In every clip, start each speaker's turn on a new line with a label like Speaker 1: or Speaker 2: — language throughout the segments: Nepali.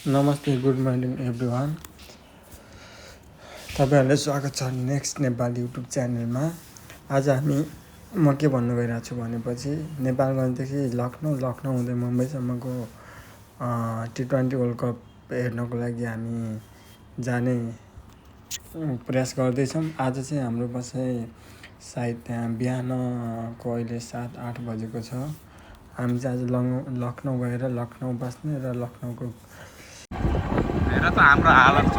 Speaker 1: नमस्ते, गुड मर्निङ एभ्रिवान। तपाईँहरूलाई स्वागत छ नेक्स्ट नेपाल युट्युब च्यानलमा। आज म के भन्नु गइरहेको छु भनेपछि नेपालगञ्जदेखि लखनऊ हुँदै मुम्बईसम्मको T20 वर्ल्ड कप हेर्नको लागि हामी जाने प्रयास गर्दैछौँ। आज चाहिँ हाम्रो बसाइ सायद त्यहाँ बिहानको अहिले 7-8 बजेको छ। हामी चाहिँ आज लखनऊ गएर लखनऊ बस्ने र लखनऊको
Speaker 2: हेर त हाम्रो हालत छ।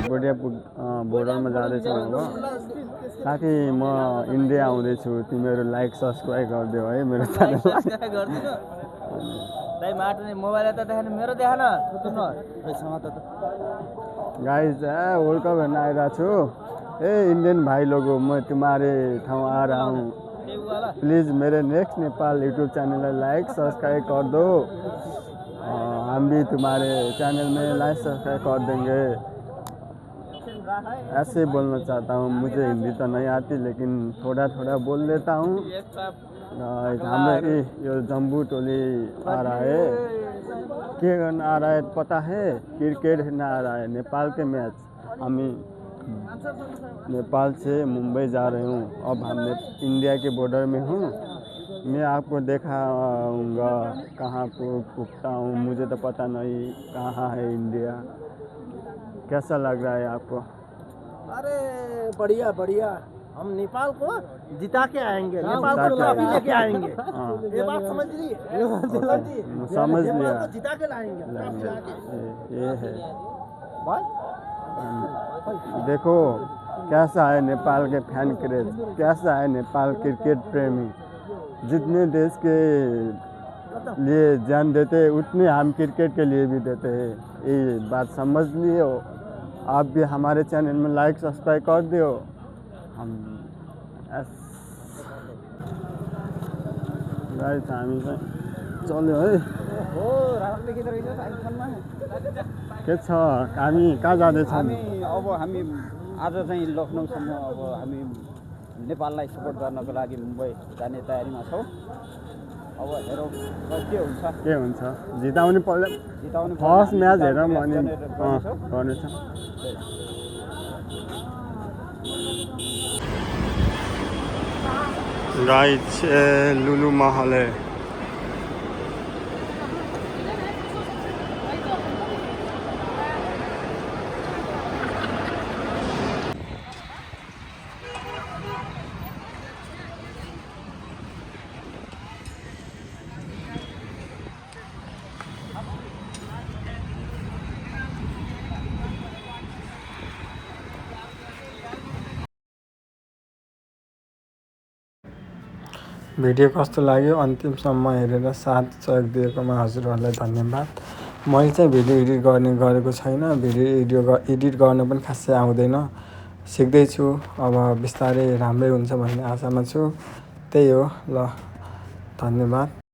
Speaker 1: भोटिया बोर्डरमा जाँदैछौँ। अब साथी म इन्डिया आउँदैछु, तिमीहरू लाइक सब्सक्राइब गरिदियो है मेरो गाइस। वर्ल्ड कप हेर्न आइरहेको छु। इंडियन भाई लोगों, मैं तुम्हारे ठाउँ आ रहा हूँ। प्लीज़ मेरे next Nepal YouTube channel like subscribe कर दो। हम भी तुम्हारे चैनल में लाइक सब्सक्राइब कर देंगे। ऐसे बोलना चाहता हूँ, मुझे हिंदी तो नहीं आती लेकिन थोड़ा थोड़ा बोल लेता हूँ। हमें ये जम्बू टोली आ रहा है, क्या करना आ रहा है पता है? क्रिकेट खेलना आ रहा है, नेपाल के मैच। हम नेपाल से मुंबई जा रहे हूँ। अब हम इंडिया के बॉर्डर में हूँ। मैं आपको दिखाऊंगा कहाँ को पुगता हूँ, मुझे तो पता नहीं कहाँ है इंडिया। कैसा लग रहा है आपको?
Speaker 3: अरे बढ़िया बढ़िया, हम नेपाल को जिता के आएंगे, नेपाल को ट्रॉफी लेके आएंगे। ये बात समझ ली?
Speaker 1: समझ लिया,
Speaker 3: जिता के लाएंगे।
Speaker 1: ये है देखो कैसा है नेपाल के फैन क्रेज, कैसा है नेपाल क्रिकेट प्रेमी। जितने देश के लिए जान देते हैं उतने हम क्रिकेट के लिए भी देते हैं। ये बात समझ लियो। आप भी हमारे चैनल में लाइक सब्सक्राइब कर दियो। हम गाइस हामी चाहिँ चल्यो है। के छ, हामी कहाँ जाँदैछौँ?
Speaker 3: अब हामी आज चाहिँ लखनऊसम्म अब हामी नेपाललाई सपोर्ट गर्नको लागि मुम्बई जाने तयारीमा छौँ। अब हेरौँ के हुन्छ।
Speaker 1: जिताउनु पर्यो। फर्स्ट म्याच हेरौँ अनि गर्नेछ। गाइस लुलु महल है। भिडियो कस्तो लाग्यो अन्तिमसम्म हेरेर साथ सहयोग दिएकोमा हजुरहरूलाई धन्यवाद। मैले चाहिँ भिडियो एडिट गरेको छैन। भिडियो एडिट गर्न पनि खासै आउँदैन, सिक्दैछु। अब बिस्तारै राम्रै हुन्छ भन्ने आशामा छु। त्यही हो, ल धन्यवाद।